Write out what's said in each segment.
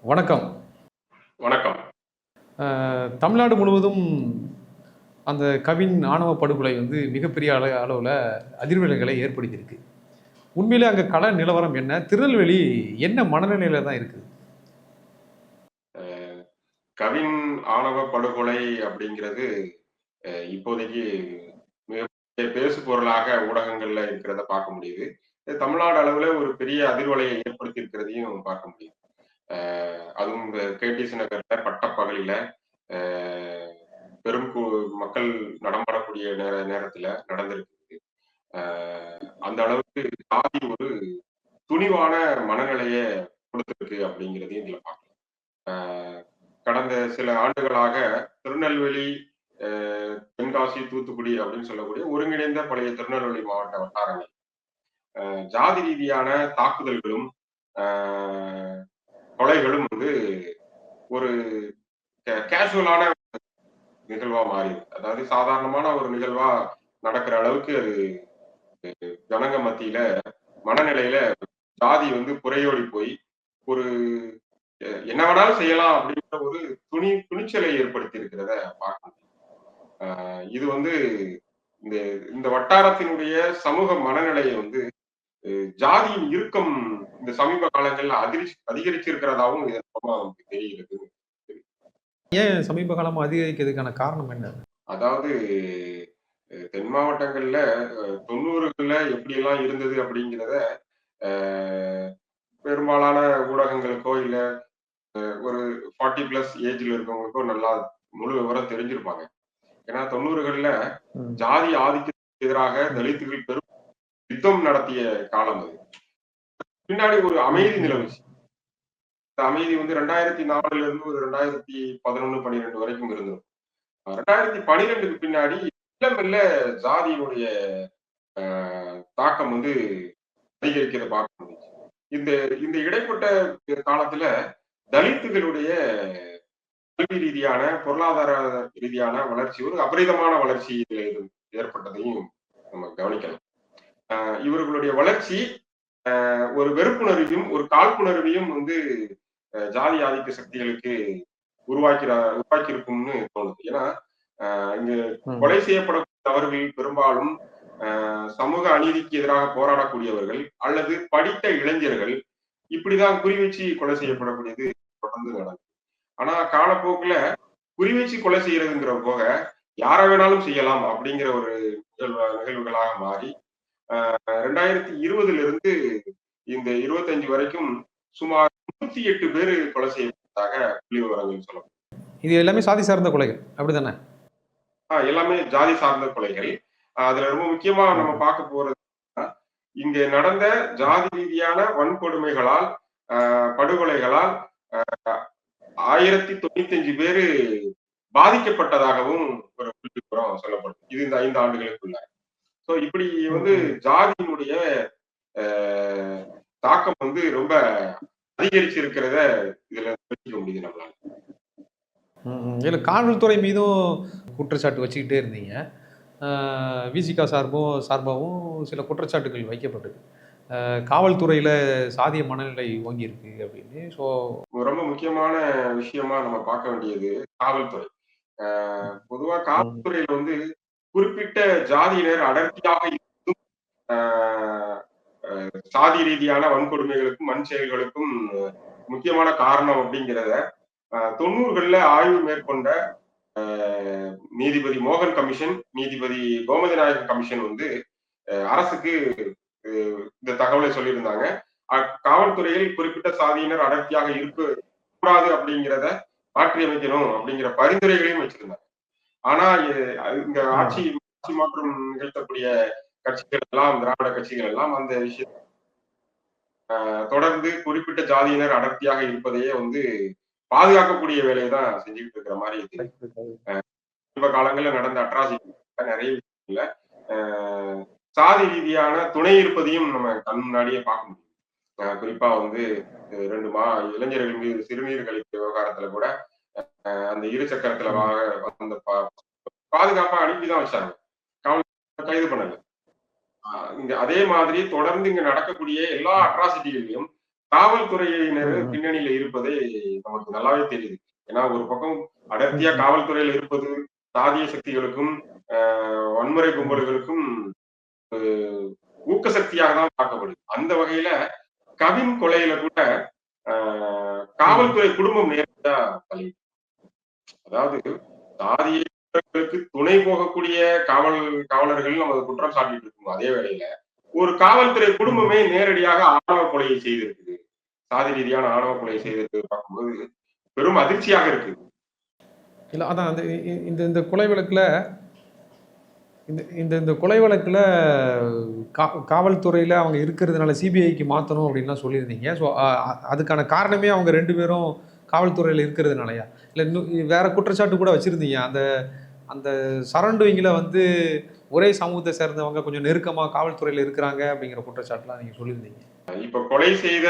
வணக்கம். வணக்கம். தமிழ்நாடு முழுவதும் அந்த கவின் ஆணவ படுகொலை வந்து மிகப்பெரிய அளவுல அதிர்வலைகளை ஏற்படுத்தியிருக்கு. உண்மையிலே அங்க கள நிலவரம் என்ன? திருநெல்வேலி என்ன மனநிலையில தான் இருக்குது? அ கவின் ஆணவ படுகொலை அப்படிங்கிறது இப்போதைக்கு மிகப்பெரிய பேசு பொருளாக ஊடகங்கள்ல இருக்கிறத பார்க்க முடியுது. இது தமிழ்நாடு அளவுல ஒரு பெரிய அதிர்வலையை ஏற்படுத்தி இருக்கிறதையும் பார்க்க முடியுது. அ அதுவும் இந்த கேடிசி நகர்ல பட்டப்பகலில அ பெரும் மக்கள் நடமாடக்கூடிய நேரத்துல நடந்திருக்கு. அ அந்த அளவுக்கு சாதி ஒரு துணிவான மனநிலைய கொடுத்திருக்கு அப்படிங்கிறதையும் இதுல பார்க்கலாம். அ கடந்த சில ஆண்டுகளாக திருநெல்வேலி, அ தென்காசி, தூத்துக்குடி அப்படின்னு சொல்லக்கூடிய ஒருங்கிணைந்த பழைய திருநெல்வேலி மாவட்ட வட்டாரங்கள், ஜாதி ரீதியான தாக்குதல்களும், அ கொலைகளும் வந்து ஒரு கேஷுவலான நிகழ்வா மாறியிருக்கு. அதாவது சாதாரணமான ஒரு நிகழ்வா நடக்கிற அளவுக்கு அது ஜனங்க மத்தியில மனநிலையில ஜாதி வந்து புரையோடி போய், ஒரு என்ன வேணாலும் செய்யலாம் அப்படின்ற ஒரு துணிச்சலை ஏற்படுத்தி இருக்கிறத பார்க்க முடியும். இது வந்து இந்த இந்த வட்டாரத்தினுடைய சமூக மனநிலையை வந்து ஜாதியின் இறுக்கம் இந்த சமீப காலங்கள்ல அதிகரிச்சிருக்கிறதாவும் இதன் மூலமா நமக்கு தெரிகிறது. ஏன் சமீப காலமா அதிகரிக்கிறதுக்கான காரணம் என்ன? அதாவது தென் மாவட்டங்கள்ல 90கள்ல எப்படியெல்லாம் இருந்தது அப்படிங்கிறத பெரும்பாலான ஊடகங்களுக்கோ இல்ல ஒரு 40 பிளஸ் ஏஜ்ல இருக்கவங்களுக்கோ நல்லா முழு விவரம் தெரிஞ்சிருப்பாங்க. ஏன்னா 90கள்ல ம். ஜாதி ஆதிக்கத்துக்கு எதிராக ம். தலித்துகள் பெரும் யுத்தம் நடத்திய காலம் அது. பின்னாடி ஒரு ம். அமைதி ம். நிலவுச்சு. இந்த அமைதி வந்து 2004ல இருந்து ஒரு 2011, 12 வரைக்கும் இருந்தது. 2012க்கு பின்னாடி மெல்ல மெல்ல ஜாதியினுடைய அ தாக்கம் வந்து அதிகரிக்கிறத பார்க்க முடியுது. இந்த இந்த இடைப்பட்ட காலத்துல தலித்துகளுடைய கல்வி ரீதியான, பொருளாதார ரீதியான வளர்ச்சி ஒரு அபரிதமான வளர்ச்சி இதுல ஏற்பட்டதையும் நம்ம கவனிக்கலாம். அ இவர்களுடைய வளர்ச்சி ஒரு வெறுப்புணர்வையும், ஒரு காழ்ப்புணர்வையும் வந்து ஜாதி ஆதிக்க சக்திகளுக்கு உருவாக்கியிருக்கும்னு தோணுது. ஏன்னா, இங்க ம். கொலை செய்யப்படக்கூடிய நபர்கள் பெரும்பாலும் சமூக அநீதிக்கு எதிராக போராடக்கூடியவர்கள் அல்லது படித்த இளைஞர்கள் இப்படிதான் குறி வச்சு கொலை செய்யப்படக்கூடியது தொடர்ந்து நடக்குது. ஆனா காலப்போக்குல குறி வச்சு கொலை செய்யறதுங்கிற போக யார வேணாலும் செய்யலாம் அப்படிங்கிற ஒரு நிகழ்வுகளாக மாறி 2020ல இருந்து இந்த 25 வரைக்கும் சுமார் 108 பேரு கொலை செய்யப்பட்டதாக புள்ளி விவரங்கள் சொல்லப்படும். இது எல்லாமே சாதி சார்ந்த கொலைகள். அப்படிதானே? எல்லாமே ஜாதி சார்ந்த கொலைகள். அதுல ரொம்ப முக்கியமா நம்ம ம். பார்க்க போறது இங்க நடந்த ஜாதி ரீதியான வன்கொடுமைகளால், படுகொலைகளால் 1095 பேரு பாதிக்கப்பட்டதாகவும் ஒரு புள்ளி விவரம் சொல்லப்படுது. இது இந்த 5 ஆண்டுகளுக்குள்ள. சோ இப்படி ம். வந்து ம். ஜாதியினுடைய அ தாக்கம் வந்து ரொம்ப அதிகரிச்சிருக்கிறத இதுல தெரிஞ்சுக்க முடியுது நம்மளால. ம். ம். இல்ல காவல்துறை மீதும் குற்றச்சாட்டு வச்சுக்கிட்டே இருந்தீங்க. விசிக சார்பாவும் சில குற்றச்சாட்டுகள் வைக்கப்பட்டது. காவல்துறையில சாதிய மனநிலை ஓங்கியிருக்கு அப்படின்னு. ஸோ ரொம்ப முக்கியமான விஷயமா நம்ம பார்க்க வேண்டியது காவல்துறை. பொதுவா ம். காவல்துறையில வந்து குறிப்பிட்ட ஜாதியினர் அடர்த்தியாக இருந்தும், அ அ சாதி ரீதியான வன்கொடுமைகளுக்கும், வன் செயல்களுக்கும் முக்கியமான காரணம் அப்படிங்கிறத 90கள்ல ஆய்வு மேற்கொண்ட அ நீதிபதி மோகன் கமிஷன், நீதிபதி கோமதி நாயகம் கமிஷன் வந்து அரசுக்கு அ இந்த தகவலை சொல்லியிருந்தாங்க. காவல்துறையில் குறிப்பிட்ட சாதியினர் அடர்த்தியாக இருக்கக்கூடாது அப்படிங்கிறத மாற்றி அமைக்கணும் அப்படிங்கிற பரிந்துரைகளையும் வச்சிருந்தாங்க. ஆனா இங்க ஆட்சி ம். ஆட்சி மாற்றம் நிகழ்த்தக்கூடிய கட்சிகள் எல்லாம், திராவிட கட்சிகள் எல்லாம் அந்த விஷயத்த தொடர்ந்து குறிப்பிட்ட ஜாதியினர் அடர்த்தியாக இருப்பதையே வந்து பாதுகாக்கக்கூடிய வேலையை தான் செஞ்சுக்கிட்டு இருக்கிற மாரி தெரியுது. சமீப காலங்கள்ல நடந்த அட்ராசிட்டி நிறைய விஷயங்கள்ல சாதி ரீதியான துணை இருப்பதையும் நம்ம கண் முன்னாடியே பார்க்க முடியும். குறிப்பா வந்து 2 இளைஞர்கள் மீது சிறுநீர் கழிப்பு விவகாரத்துல கூட அந்த இரு சக்கரத்துல ம். அந்த பாதுகாப்பா அனுப்பிதான் வச்சாங்க. காவல் கைது பண்ணல. இங்க அதே மாதிரி தொடர்ந்து இங்க நடக்கக்கூடிய எல்லா அட்ராசிட்டிகளையும் காவல்துறையினர் ம், ம், பின்னணியில இருப்பதே நமக்கு நல்லாவே தெரியுது. ஏன்னா ஒரு பக்கம் ம், அடர்த்தியா ம், காவல்துறையில இருப்பது சாதிய சக்திகளுக்கும், வன்முறை ம். கும்பல்களுக்கும் ஊக்க சக்தியாக தான் பார்க்கப்படுது. அந்த வகையில கவின் கொலையில கூட ம். காவல்துறை குடும்பம் நேரடியா தலையிட்டு, அதாவது சாதியங்களுக்கு துணை போகக்கூடிய காவலர்கள் நமது குற்றம் சாட்டிட்டு இருக்கும் அதே வேளையில ஒரு காவல்துறை ம். குடும்பமே நேரடியாக ஆணவ கொலையை செய்திருக்குது. சாதி ரீதியான ஆணவ கொலை செய்திருக்கு பார்க்கும்போது பெரும் அதிர்ச்சியாக இருக்கு. இல்ல அதான் அந்த இந்த இந்த கொலை வழக்குல இந்த இந்த இந்த கொலை வழக்குல காவல்துறையில அவங்க இருக்கிறதுனால சிபிஐக்கு மாத்தணும் அப்படின்லாம் சொல்லியிருந்தீங்க. ஸோ அதுக்கான காரணமே அவங்க 2 பேரும் காவல்துறையில இருக்கிறதுனாலயா? இல்ல இன்னும் வேற குற்றச்சாட்டு கூட வச்சிருந்தீங்க. அந்த அந்த சரௌண்டிங்ல வந்து ஒரே சமூகத்த சேர்ந்தவங்க கொஞ்சம் நெருக்கமா காவல்துறையில இருக்கிறாங்க அப்படிங்கிற குற்றச்சாட்டுலாம் நீங்க சொல்லியிருந்தீங்க. இப்ப கொலை செய்த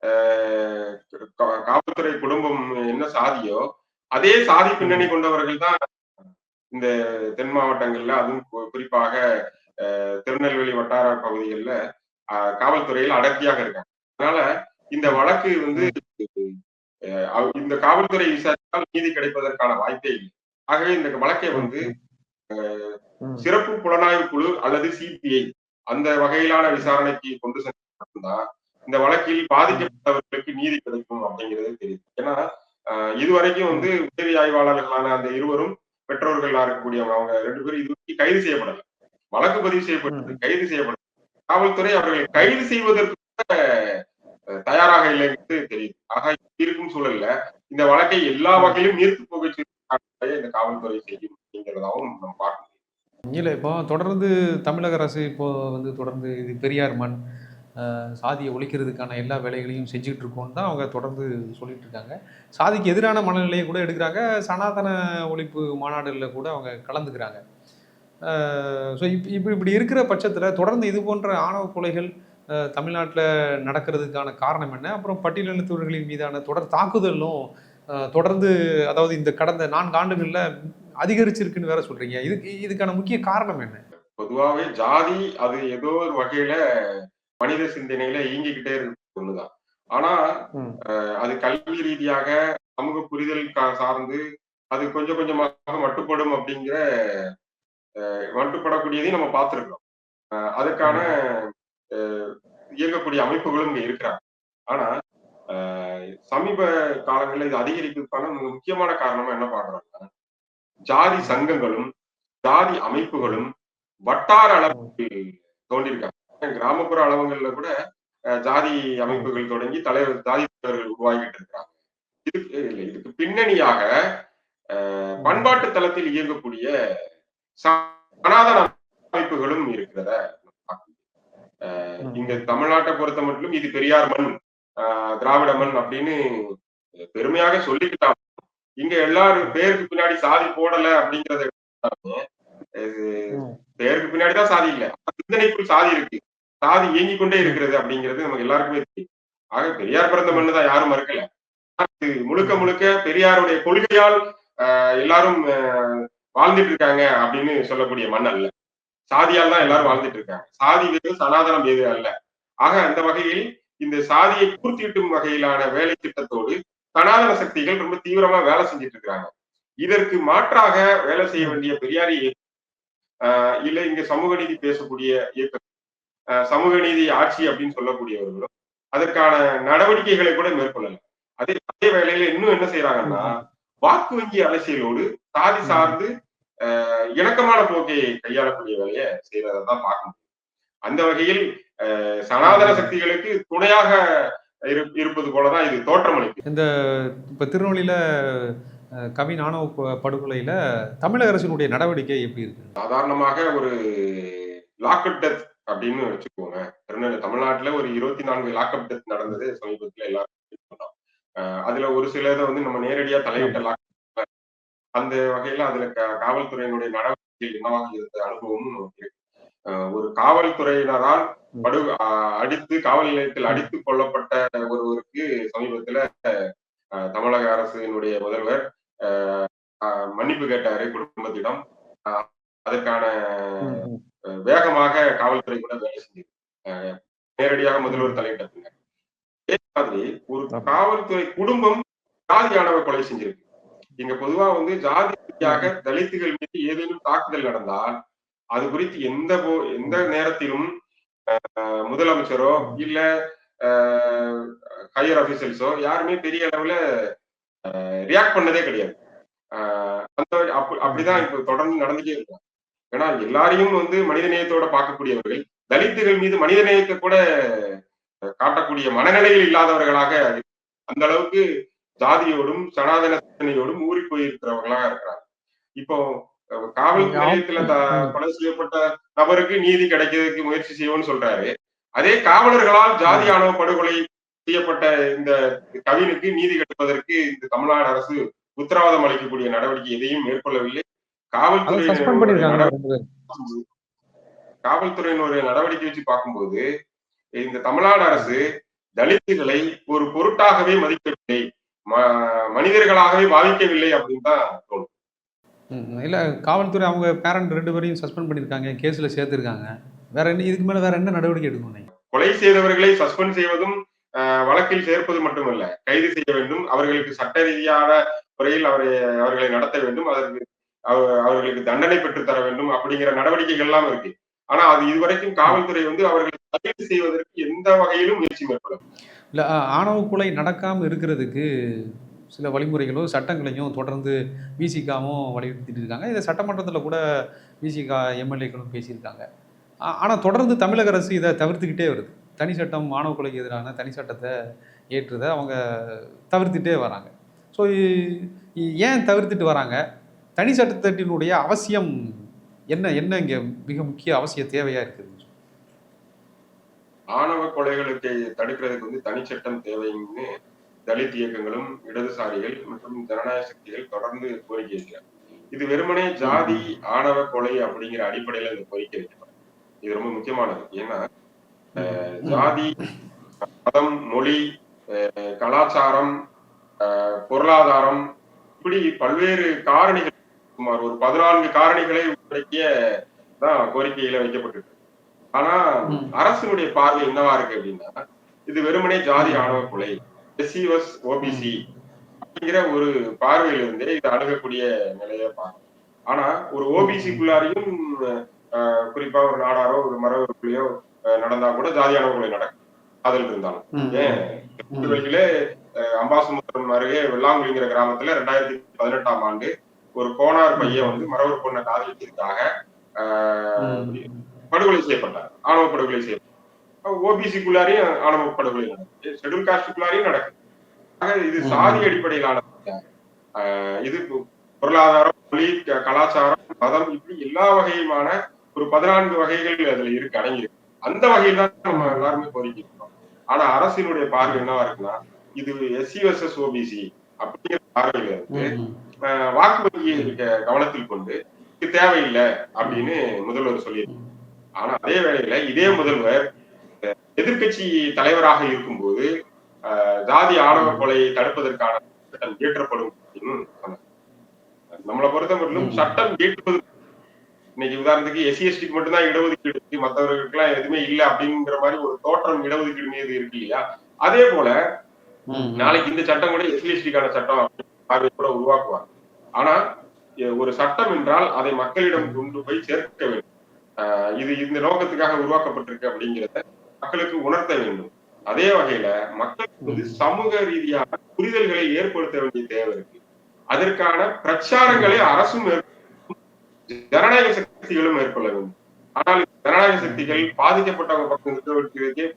அ காவல்துறை குடும்பம் என்ன சாதியோ, அதே சாதி பின்னணி ம். கொண்டவர்கள் தான் இந்த தென் மாவட்டங்கள்ல அதுவும் குறிப்பாக திருநெல்வேலி வட்டார பகுதிகள்ல காவல்துறையில் அடர்த்தியாக இருக்காங்க. அதனால இந்த ம். வழக்கு வந்து ம். இந்த காவல்துறை விசாரித்தால் நீதி கிடைப்பதற்கான வாய்ப்பே இல்லை. ஆகவே இந்த வழக்கை ம். வந்து ம். ம். சிறப்பு புலனாய்வு குழு அல்லது சிபிஐ அந்த வகையிலான விசாரணைக்கு கொண்டு சென்றால் மட்டும்தான் இந்த வழக்கில் ம். பாதிக்கப்பட்டவர்களுக்கு நீதி கிடைக்கும் அப்படிங்கிறது தெரியுது. ஏன்னா இதுவரைக்கும் வந்து ம். உதவி ஆய்வாளர்களான அந்த இருவரும் பெற்றோர்களா இருக்கக்கூடியவங்க அவங்க 2 பேரும் இதுவரைக்கும் கைது செய்யப்படல. வழக்கு பதிவு செய்யப்பட்டது, ம். கைது செய்யப்படல. காவல்துறை அவர்களை கைது செய்வதற்கு கூட தயாராக இல்லை என்று தெரியுது. ஆக இப்படி இருக்கும் சூழல்ல இந்த வழக்கை எல்லா ம். வகையிலும் நீர்த்து போக செய்ய இந்த காவல்துறை செய்யும் அப்படிங்கிறதாவும் நம்ம பார்க்கணும். இல்ல இப்போ தொடர்ந்து தமிழக அரசு இப்போ வந்து தொடர்ந்து இது பெரியார் மண், சாதிய ஒழிக்கிறதுக்கான எல்லா வேலைகளையும் செஞ்சுட்டு இருக்கோம்னு தான் அவங்க தொடர்ந்து சொல்லிட்டு இருக்காங்க. சாதிக்கு எதிரான மனநிலையை கூட எடுக்குறாங்க. சனாதன ஒழிப்பு மாநாடுகள்ல கூட அவங்க கலந்துக்கிறாங்க. ஸோ இப்படி இருக்கிற பட்சத்தில தொடர்ந்து இது போன்ற ஆணவ கொலைகள் தமிழ்நாட்டில நடக்கிறதுக்கான காரணம் என்ன? அப்புறம் பட்டியலினத்தவர்களின் மீதான தொடர் தாக்குதலும் தொடர்ந்து அதாவது இந்த கடந்த 4 ஆண்டுகள்ல அதிகரிச்சிருக்குன்னு வேற சொல்றீங்க. இதுக்கான முக்கிய காரணம் என்ன? பொதுவாவே ஜாதி அது ஏதோ ஒரு வகையில மனித சிந்தனையில இயங்கிக்கிட்டே இருக்கு ஒண்ணுதான். ஆனா ம். அது கல்வி ரீதியாக சமூக புரிதல் சார்ந்து அது கொஞ்சம் கொஞ்சமாக மட்டுப்படும் அப்படிங்கிற மட்டுப்படக்கூடியதையும் நம்ம பார்த்திருக்கிறோம். அதுக்கான ம். இயங்கக்கூடிய அமைப்புகளும் இங்க இருக்கிறாங்க. ஆனா சமீப காலங்கள்ல இது அதிகரிக்கிறதுக்கான மிக முக்கியமான காரணமா என்ன பார்க்கிறோம்னா, ஜாதி ம். சங்கங்களும், ஜாதி அமைப்புகளும் வட்டார ம். அளவில் தோன்றியிருக்காங்க. கிராமப்புற அளவுகள்ல கூட ஜாதி ம். அமைப்புகள் தொடங்கி ஜாதி தலைவர்கள் உருவாகிட்டு இருக்கிறாங்க. இதுக்கு பின்னணியாக ம். பண்பாட்டு தளத்தில் இயங்கக்கூடிய சனாதன அமைப்புகளும் இருக்கிறத ம். இங்க ம். தமிழ்நாட்டை பொறுத்த மட்டும் இது பெரியார் மண், திராவிட மண் ம். அப்படின்னு பெருமையாக சொல்லிக்கிட்டாங்க. இங்க எல்லாரும் பேருக்கு பின்னாடி சாதி போடல அப்படிங்கிறத இது ம். பேருக்கு பின்னாடி தான் சாதி இல்ல. சிந்தனைக்குள் சாதி இருக்கு. சாதி இயங்கிக் கொண்டே ம். இருக்கிறது அப்படிங்கிறது நமக்கு எல்லாருக்குமே தெரியும். ஆக பெரியார் பிறந்த ம். மண்ணு தான் யாரும் மறுக்கல. இது முழுக்க ம். முழுக்க பெரியாருடைய கொள்கையால் எல்லாரும் வாழ்ந்துட்டு இருக்காங்க அப்படின்னு சொல்லக்கூடிய மண் அல்ல. சாதியால் தான் எல்லாரும் ம். வாழ்ந்துட்டு இருக்காங்க. சாதி வேறு, சனாதனம் வேறு அல்ல. ஆக அந்த வகையில் இந்த சாதியை பூர்த்தியிட்டும் வகையிலான வேலை திட்டத்தோடு சனாதன சக்திகள் ரொம்ப தீவிரமா வேலை செஞ்சுட்டு இருக்காங்க. இதற்கு மாற்றாக வேலை செய்ய ம். வேண்டிய பெரியாரி இல்ல இங்க சமூக நீதி பேசக்கூடிய இயக்கம், சமூக நீதி ஆட்சி அப்படின்னு சொல்லக்கூடியவர்களும் அதற்கான நடவடிக்கைகளை கூட மேற்கொள்ளல. அதே அதே வேளையில இன்னும் என்ன செய்யறாங்கன்னா, ம். வாக்கு வங்கி அரசியலோடு சாதி ம். சார்ந்து இணக்கமான போக்கை கையாளக்கூடிய வேலையை செய்யறதை தான் பார்க்க முடியும். அந்த வகையில் சனாதன ம். சக்திகளுக்கு துணையாக இருப்பது போலதான் இது தோற்றமளிக்குது. இந்த இப்ப திருநெல்வேலியில கவின் ஆணவ படுகொலையில தமிழக அரசினுடைய நடவடிக்கை எப்படி இருக்கு? சாதாரணமாக ஒரு லாக்அப் டெத் அப்படின்னு வச்சுக்கோங்க. தமிழ்நாட்டுல ஒரு 24 லாக்அப் டெத் நடந்தது சமீபத்துல எல்லாரும் சொன்னோம். அதுல ஒரு சிலத வந்து நம்ம நேரடியா தலையிட்ட ஆமா. அந்த வகையில அதுல காவல்துறையினுடைய நடவடிக்கைகள் என்னவாக இருந்த அனுபவமும் நமக்கு இருக்கு. ஒரு காவல்துறையினரால் ம். படு அடித்து காவல் நிலையத்தில் ம். அடித்து கொல்லப்பட்ட ஒருவருக்கு சமீபத்துல தமிழக அரசினுடைய முதல்வர் மன்னிப்பு கேட்டாரு குடும்பத்திடம். அ அதற்கான ம். ம். வேகமாக காவல்துறை கூட வேலை செஞ்சது. நேரடியாக முதல்வர் ம். தலையிட்ட பின்னர். அதே மாதிரி ஒரு காவல்துறை குடும்பம் ஜாதி ஆணவ கொலை செஞ்சிருக்கு. இங்க பொதுவா வந்து ஜாதி ரீதியாக தலித்துகள் மீது ஏதேனும் தாக்குதல் நடந்தால் அது குறித்து எந்த நேரத்திலும் முதலமைச்சரோ இல்ல ஹையர் அபிஷியல்ஸோ யாருமே பெரிய அளவுல ரியாக்ட் பண்ணதே கிடையாது. அப்படிதான் இப்ப தொடர்ந்து நடந்துட்டே இருக்கும். ஏன்னா எல்லாரையும் வந்து மனிதநேயத்தோட பார்க்கக்கூடியவர்கள் தலித்துகள் மீது மனிதநேயத்தை கூட காட்டக்கூடிய மனநிலையில் இல்லாதவர்களாக அந்த அளவுக்கு ஜாதியோடும் சனாதன சிந்தனையோடும் ஊறி போயிருக்கிறவர்களாக இருக்கிறாங்க. இப்போ காவல் நிலையத்துல கொலை செய்யப்பட்ட நபருக்கு நீதி கிடைக்கிறதுக்கு முயற்சி செய்வோம்னு சொல்றாரு. அதே காவலர்களால் ஜாதி ஆணவ படுகொலை செய்யப்பட்ட இந்த கவினுக்கு நீதி கிடைப்பதற்கு இந்த தமிழ்நாடு அரசு உத்தரவாதம் அளிக்கக்கூடிய நடவடிக்கை எதையும் மேற்கொள்ளவில்லை. காவல்துறையினுடைய நடவடிக்கை வச்சு பார்க்கும்போது இந்த தமிழ்நாடு அரசு தலித்துகளை ஒரு பொருட்டாகவே மதிக்கவில்லை, மனிதர்களாகவே பாதிக்கவில்லை அப்படின்னு தான் தோணும். இல்ல காவல்துறை அவங்க பேரண்ட் 2 பேரையும் சஸ்பெண்ட் பண்ணிருக்காங்க, கேஸ்ல சேர்த்திருக்காங்க. வேற என்ன இதுக்கு மேல வேற என்ன நடவடிக்கை எடுக்கணும்? கொலை செய்தவர்களை சஸ்பெண்ட் செய்வதும் வழக்கில் சேர்ப்பது மட்டுமல்ல, கைது செய்ய வேண்டும், அவர்களுக்கு சட்ட ரீதியான முறையில் அவர்களை நடத்த வேண்டும், அதற்கு அவர்களுக்கு தண்டனை பெற்றுத் தர வேண்டும் அப்படிங்கிற நடவடிக்கைகள் எல்லாம் இருக்கு. ஆனா அது இதுவரைக்கும் காவல்துறை வந்து அவர்களை கைது செய்வதற்கு எந்த வகையிலும் முயற்சி மேற்கொள்ளும். இல்ல ஆணவ கொலை நடக்காம இருக்கிறதுக்கு சில வழிமுறைகளும் சட்டங்களையும் தொடர்ந்து விசிகாவும் வலியுறுத்திட்டு இருக்காங்க. இதை சட்டமன்றத்தில் கூட விசிகா எம்எல்ஏக்களும் பேசியிருக்காங்க. ஆனால் தொடர்ந்து தமிழக அரசு இதை தவிர்த்துக்கிட்டே வருது. தனி சட்டம் ஆணவ கொலைக்கு எதிரான தனி சட்டத்தை ஏற்றுதை அவங்க தவிர்த்துட்டே வராங்க. ஸோ ஏன் தவிர்த்துட்டு வராங்க? தனி சட்டத்தினுடைய அவசியம் என்ன என்ன இங்கே மிக முக்கிய அவசிய தேவையாக இருக்குது? ஆணவ கொலைகளுக்கு தடுக்கிறதுக்கு வந்து தனிச்சட்டம் தேவைன்னு தலித் இயக்கங்களும் இடதுசாரிகள் மற்றும் ஜனநாயக சக்திகள் தொடர்ந்து கோரிக்கை வைக்கிறாங்க. இது வெறுமனே ஜாதி ஆணவ கொலை அப்படிங்கிற அடிப்படையில இந்த கோரிக்கை வைக்கிறாங்க. இது ரொம்ப முக்கியமானது. ஏன்னா ஜாதி, மதம், மொழி, கலாச்சாரம், பொருளாதாரம் இப்படி பல்வேறு காரணிகள், சுமார் ஒரு 14 காரணிகளை உள்ளடக்கிய தான் கோரிக்கையில வைக்கப்பட்டிருக்கு. ஆனா அரசினுடைய பார்வை என்னவா இருக்கு அப்படின்னா, இது வெறுமனே ஜாதி ஆணவ கொலை, எஸ்சி வர்சஸ் ஓபிசி அப்படிங்கிற ஒரு பார்வையிலிருந்தே இது அணுகக்கூடிய நிலையை பார்க்கணும். ஆனா ஒரு ஓபிசிக்குள்ளாரையும் குறிப்பா ஒரு நாடாரோ ஒரு மரபுக்குள்ளேயோ நடந்தா கூட ஜாதி ஆணவ கொலை நடக்கும். அதில் இருந்தாலும் ஏன் அம்பாசமுத்திரம் அருகே வெள்ளாங்குழிங்கிற கிராமத்துல 2018ஆம் ஆண்டு ஒரு கோனார் பையன் வந்து மரபு பொண்ணை காதலிச்சதுக்காக படுகொலை செய்யப்பட்டார், ஆணவ படுகொலை செய்யப்பட்டார். ஓபிசிக்குள்ளாரையும் ஆணவ படுகொலை நடக்குது, ஷெட்யூல் காஸ்டுக்குள்ளாரையும் நடக்குது. ஆக இது சாதி அடிப்படையிலான இது பொருளாதாரம், மொழி, கலாச்சாரம், மதம் இப்படி எல்லா வகையுமான ஒரு 14 வகைகள் அதுல இருக்கு, அடங்கியிருக்கு. அந்த வகையில் தான் நம்ம எல்லாருமே கோரிக்கை இருக்கோம். ஆனா அரசினுடைய பார்வை என்னவா இருக்குன்னா, இது எஸ்சி வர்சஸ் ஓபிசி அப்படிங்கிற பார்வையில இருந்து வாக்கு வங்கியை கவனத்தில் கொண்டு இது தேவையில்லை அப்படின்னு முதல்வர் சொல்லியிருக்காங்க. ஆனா அதே வேளையில இதே முதல்வர் எதிர்கட்சி தலைவராக இருக்கும்போது ஜாதி ஆணவ கொலையை தடுப்பதற்கான சட்டம் இயற்றப்படும் அப்படின்னு சொன்னார். நம்மளை பொறுத்த மட்டும் சட்டம் இயற்றுவது, இன்னைக்கு உதாரணத்துக்கு எஸ்சி எஸ்டிக்கு மட்டும்தான் இடஒதுக்கீடு இருக்கு, மற்றவர்களுக்கு எல்லாம் எதுவுமே இல்லை அப்படிங்கிற மாதிரி ஒரு தோற்றம் இடஒதுக்கீடு மீது இருக்கு இல்லையா? அதே போல நாளைக்கு இந்த சட்டம் கூட எஸ்சி எஸ்டிக்கான சட்டம் கூட உருவாக்குவாங்க. ஆனா ஒரு சட்டம் என்றால் அதை மக்களிடம் கொண்டு போய் சேர்க்க வேண்டும். இது இந்த நோக்கத்துக்காக உருவாக்கப்பட்டிருக்கு அப்படிங்கிறத மக்களுக்கு உணர்த்த வேண்டும். அதே வகையில மக்களுக்கு வந்து சமூக ரீதியான புரிதல்களை ஏற்படுத்த வேண்டிய தேவை இருக்கு. அதற்கான பிரச்சாரங்களை அரசும் ஜனநாயக சக்திகளும் மேற்கொள்ள வேண்டும். ஆனால் ஜனநாயக சக்திகள் பாதிக்கப்பட்டவங்க பக்கம் இருக்கிறதுக்கே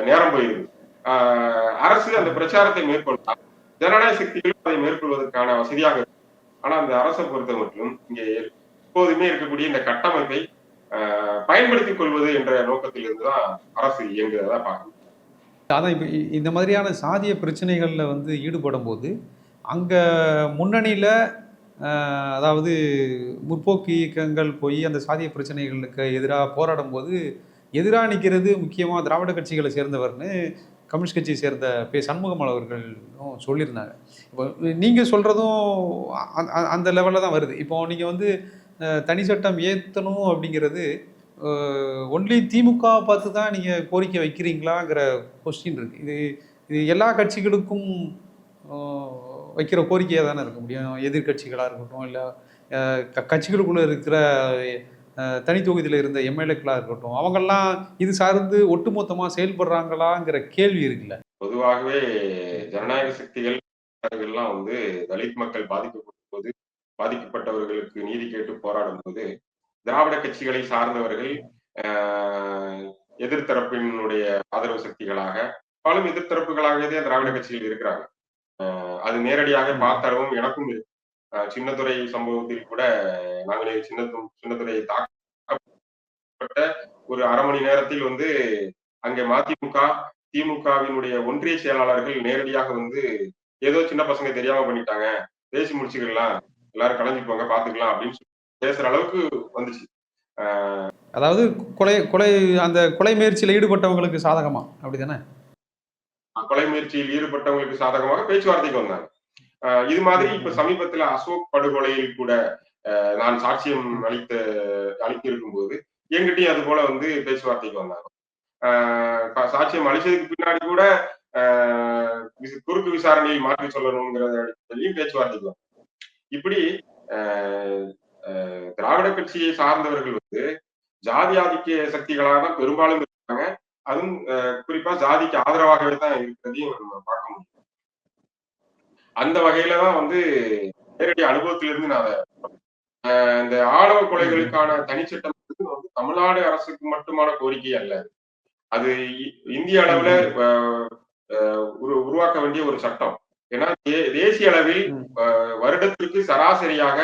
நேரம் போயிருது. அரசு அந்த பிரச்சாரத்தை மேற்கொள்ளலாம், ஜனநாயக சக்திகளும் அதை மேற்கொள்வதற்கான வசதியாக இருக்கு. ஆனா அந்த அரசை பொறுத்த மட்டும் இங்கே எப்போதுமே இருக்கக்கூடிய இந்த கட்டமைப்பை பயன்படுத்திக் கொள்வது என்ற நோக்கத்தில் இருந்துதான் அரசு இயங்குறதா பார்க்கணும். அதான் இப்ப இந்த மாதிரியான சாதிய பிரச்சனைகள்ல வந்து ஈடுபடும் போது அங்க முன்னணியில அதாவது முற்போக்கு இயக்கங்கள் போய் அந்த சாதிய பிரச்சனைகளுக்கு எதிராக போராடும் போது எதிராக நிற்கிறது முக்கியமாக திராவிட கட்சிகளை சேர்ந்தவர்னு கம்யூனிஸ்ட் கட்சியை சேர்ந்த சண்முகம் அவர்களும் சொல்லியிருந்தாங்க. இப்போ நீங்கள் சொல்கிறதும் அந்த லெவலில் தான் வருது. இப்போ நீங்கள் வந்து தனி சட்டம் ஏற்றணும் அப்படிங்கிறது ஒன்லி திமுக பார்த்து தான் நீங்கள் கோரிக்கை வைக்கிறீங்களாங்கிற கொஸ்டின் இருக்குது. இது இது எல்லா கட்சிகளுக்கும் வைக்கிற கோரிக்கையாக தானே இருக்க முடியும். எதிர்கட்சிகளாக இருக்கட்டும், இல்லை கட்சிகளுக்குள்ளே இருக்கிற தனி தொகுதியில் இருந்த எம்எல்ஏக்களாக இருக்கட்டும், அவங்கெல்லாம் இது சார்ந்து ஒட்டுமொத்தமாக செயல்படுறாங்களாங்கிற கேள்வி இருக்குல்ல. பொதுவாகவே ஜனநாயக சக்திகள் எல்லாம் வந்து தலித் மக்கள் பாதிக்கப்பட்டவர்களுக்கு நீதி கேட்டு போராடும் போது திராவிட கட்சிகளை சார்ந்தவர்கள் எதிர்த்தரப்பினுடைய ஆதரவு சக்திகளாக பல எதிர்த்தரப்புகளாகவே திராவிட கட்சிகள் இருக்கிறாங்க. அது நேரடியாக பார்த்த அளவும் எனக்கும் இருக்கு. சின்னத்துறை சம்பவத்தில் கூட நாங்களே சின்னத்துறை தாக்கப்பட்ட ஒரு அரை மணி நேரத்தில் வந்து அங்கே மதிமுக திமுகவினுடைய ஒன்றிய செயலாளர்கள் நேரடியாக வந்து ஏதோ சின்ன பசங்க தெரியாம பண்ணிட்டாங்க, பேசி முடிச்சுக்கலாம், எல்லாரும் கலைஞ்சு போங்க பாத்துக்கலாம் அப்படின்னு சொல்லி பேசுற அளவுக்கு வந்துச்சு. அதாவது அந்த கொலை முயற்சியில் ஈடுபட்டவங்களுக்கு சாதகமா அப்படிதானே? கொலை முயற்சியில் ஈடுபட்டவங்களுக்கு சாதகமாக பேச்சுவார்த்தைக்கு வந்தாங்க. இது மாதிரி இப்ப சமீபத்துல அசோக் படுகொலையில் கூட நான் சாட்சியம் அளித்திருக்கும் போது என்கிட்டயும் அது போல வந்து பேச்சுவார்த்தைக்கு வந்தாங்க. சாட்சியம் அளிச்சதுக்கு பின்னாடி கூட குறுக்கு விசாரணையில் மாற்றி சொல்லணுங்கிற அடிப்படையிலையும் பேச்சுவார்த்தைக்கு வந்தாங்க. இப்படி திராவிட கட்சியை சார்ந்தவர்கள் வந்து ஜாதி ஆதிக்க சக்திகளாக தான் பெரும்பாலும் இருக்காங்க. அதுவும் குறிப்பா ஜாதிக்கு ஆதரவாகவே தான் இருக்கிறதையும் நம்ம பார்க்க முடியும். அந்த வகையில தான் வந்து நேரடி அனுபவத்திலிருந்து நான் இந்த ஆணவ கொலைகளுக்கான தனிச்சட்டம் வந்து தமிழ்நாடு அரசுக்கு மட்டுமான கோரிக்கை அல்ல. அது இந்திய அளவுல உருவாக்க வேண்டிய ஒரு சட்டம். ஏன்னா தேசிய அளவில் வருடத்திற்கு சராசரியாக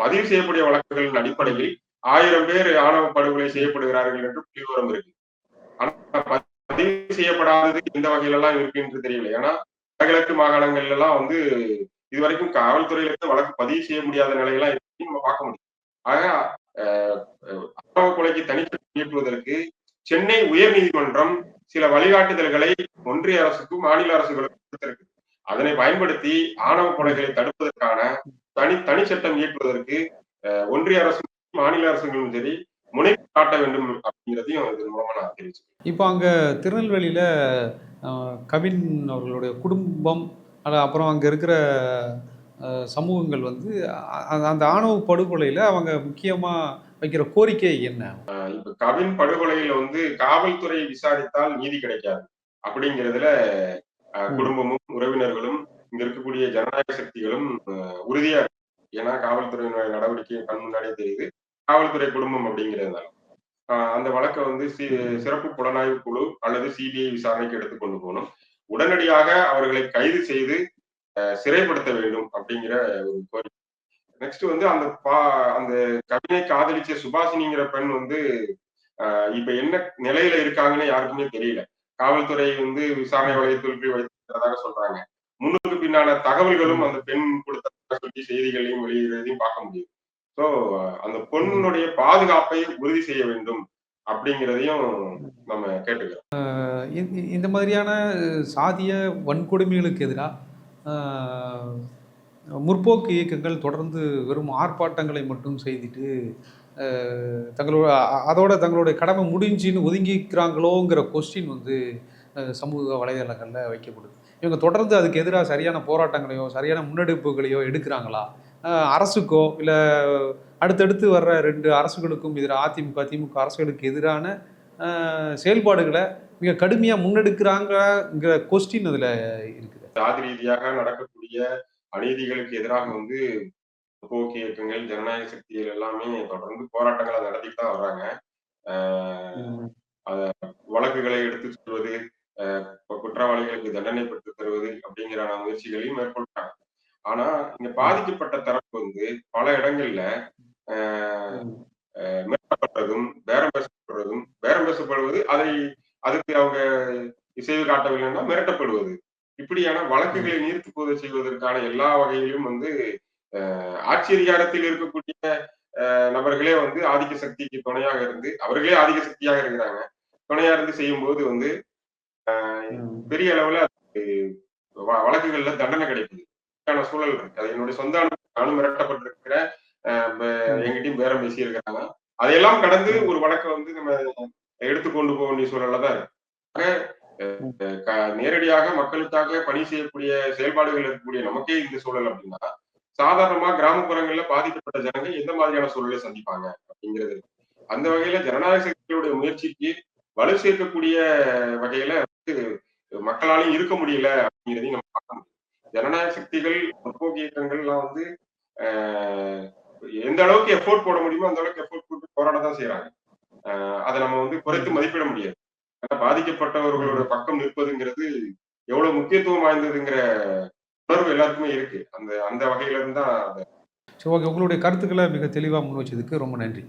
பதிவு செய்யக்கூடிய வழக்குகளின் அடிப்படையில் 1000 பேர் ஆணவ படுகொலை செய்யப்படுகிறார்கள் என்று புள்ளிவிவரம் இருக்கு. ஆனா பதிவு செய்யப்படாதது எந்த வகையில எல்லாம் இருக்கு என்று தெரியல. ஏன்னா வடகிழக்கு மாகாணங்கள்ல எல்லாம் வந்து இதுவரைக்கும் காவல்துறையிலிருந்து வழக்கு பதிவு செய்ய முடியாத நிலையெல்லாம் இருக்கு நம்ம பார்க்க முடியும். ஆக ஆணவ கொலைக்கு தனிச்சட்டம் இயற்றுவதற்கு சென்னை உயர் நீதிமன்றம் சில வழிகாட்டுதல்களை ஒன்றிய அரசுக்கும் மாநில அரசுகளுக்கும் கொடுத்திருக்கு. அதனை பயன்படுத்தி ஆணவ கொலைகளை தடுப்பதற்கான தனிச்சட்டம் இயற்றுவதற்கு ஒன்றிய அரசும் மாநில அரசுகளும் சரி முனைப்பு காட்ட வேண்டும் அப்படிங்கிறதையும் இதன் மூலமா நான் தெரிவிச்சேன். இப்போ அங்க திருநெல்வேலியில கவின் அவர்களுடைய குடும்பம் அப்புறம் அங்க இருக்கிற சமூகங்கள் வந்து அந்த ஆணவ படுகொலையில அவங்க முக்கியமா வைக்கிற கோரிக்கை என்ன? இப்ப கவின் படுகொலையில வந்து காவல்துறை விசாரித்தால் நீதி கிடைக்காது அப்படிங்கிறதுல குடும்பமும் உறவினர்களும் இங்க இருக்கக்கூடிய ஜனநாயக சக்திகளும் உறுதியா, ஏன்னா காவல்துறையினுடைய நடவடிக்கை கண் முன்னாடியே தெரியுது, காவல்துறை குடும்பம் அப்படிங்கிறதுனால அந்த வழக்கை வந்து சிறப்பு புலனாய்வு குழு அல்லது சிபிஐ விசாரணைக்கு எடுத்துக்கொண்டு போகணும். உடனடியாக அவர்களை கைது செய்து சிறைப்படுத்த வேண்டும் அப்படிங்கிற ஒரு கோரிக்கை. நெக்ஸ்ட் வந்து அந்த கவினை காதலிச்ச சுபாஷினிங்கிற பெண் வந்து இப்ப என்ன நிலையில இருக்காங்கன்னு யாருக்குமே தெரியல. காவல்துறை வந்து விசாரணை வளையத்திற்கு வைத்திருக்கிறதாக சொல்றாங்க. முன்னுக்கு பின்னான தகவல்களும் அந்த பெண் கொடுத்த சொல்லி செய்திகளையும் வெளியிடுறதையும் பார்க்க முடியும். ஸோ அந்த பொண்ணுடைய பாதுகாப்பை உறுதி செய்ய வேண்டும் அப்படிங்கிறதையும் நம்ம கேட்டுக்கிறோம். இந்த மாதிரியான சாதிய வன்கொடுமைகளுக்கு எதிராக முற்போக்கு இயக்கங்கள் தொடர்ந்து வெறும் ஆர்ப்பாட்டங்களை மட்டும் செய்துட்டு தங்களுடைய கடமை முடிஞ்சின்னு ஒதுங்கிக்கிறாங்களோங்கிற கொஸ்டின் வந்து சமூக வலைதளங்களில் வைக்கப்படுது. இவங்க தொடர்ந்து அதுக்கு எதிராக சரியான போராட்டங்களையோ சரியான முன்னெடுப்புகளையோ எடுக்கிறாங்களா? அரசுக்கோ இல்லை அடுத்தடுத்து வர்ற 2 அரசுகளுக்கும் எதிராக அதிமுக திமுக அரசுகளுக்கு எதிரான செயல்பாடுகளை மிக கடுமையாக முன்னெடுக்கிறாங்கிற கொஸ்டின் அதில் இருக்குது. ஜாதி ரீதியாக நடக்கக்கூடிய அநீதிகளுக்கு எதிராக வந்து போக்கு இயக்கங்கள் ஜனநாயக சக்திகள் எல்லாமே தொடர்ந்து போராட்டங்களை நடத்திட்டு தான் வர்றாங்க. வழக்குகளை எடுத்து சொல்வது, குற்றவாளிகளுக்கு தண்டனை பெற்று தருவது அப்படிங்கிற முயற்சிகளையும் மேற்கொள்றாங்க. ஆனா இங்க பாதிக்கப்பட்ட தரப்பு வந்து பல இடங்கள்ல மிரட்டப்படுறதும் பேரம் பேசப்படுவது, அதுக்கு அவங்க இசைவு காட்டவில்லைன்னா மிரட்டப்படுவது, இப்படியான வழக்குகளை நீர்த்து போத செய்வதற்கான எல்லா வகையிலும் வந்து ஆட்சி அதிகாரத்தில் இருக்கக்கூடிய நபர்களே வந்து ஆதிக்க சக்திக்கு துணையாக இருந்து, அவர்களே ஆதிக்க சக்தியாக இருக்கிறாங்க, துணையா இருந்து செய்யும் போது வந்து பெரிய அளவுல வழக்குகள்ல தண்டனை கிடைக்குது சூழல் இருக்கு. அது என்னுடைய சொந்த நானும் மிரட்டப்பட்டிருக்கிற எங்கிட்டையும் பேரம் பேசி இருக்கிறாங்க. அதையெல்லாம் கடந்து ஒரு வழக்கை வந்து நம்ம எடுத்துக்கொண்டு போக வேண்டிய சூழல்ல தான் இருக்கு. ம். நேரடியாக மக்களுக்காக பணி செய்யக்கூடிய செயல்பாடுகள் இருக்கக்கூடிய நமக்கே இந்த சூழல் அப்படின்னா, சாதாரணமா கிராமப்புறங்கள்ல பாதிக்கப்பட்ட ஜனங்க எந்த மாதிரியான சூழலை சந்திப்பாங்க அப்படிங்கிறது இருக்கு. அந்த வகையில ஜனநாயக சக்திகளுடைய முயற்சிக்கு வலு சேர்க்கக்கூடிய வகையில மக்களாலையும் இருக்க முடியல அப்படிங்கிறதையும் நம்ம பார்க்க முடியும். ஜனநாயக சக்திகள், முற்போக்கு இயக்கங்கள்லாம் வந்து அஹ், எந்த அளவுக்கு எஃபோர்ட் போட முடியுமோ அந்த அளவுக்கு எஃபோர்ட் போட்டு போராட தான் செய்யறாங்க. அதை நம்ம வந்து குறைத்து ம். மதிப்பிட முடியாது. ஏன்னா பாதிக்கப்பட்டவர்களோட ம். பக்கம் நிற்பதுங்கிறது எவ்வளவு முக்கியத்துவம் வாய்ந்ததுங்கிற உணர்வு எல்லாருக்குமே இருக்கு. அந்த அந்த வகையில இருந்து தான் சரி, ஓகே. உங்களுடைய கருத்துக்களை மிக தெளிவா முன் வச்சதுக்கு ரொம்ப நன்றி.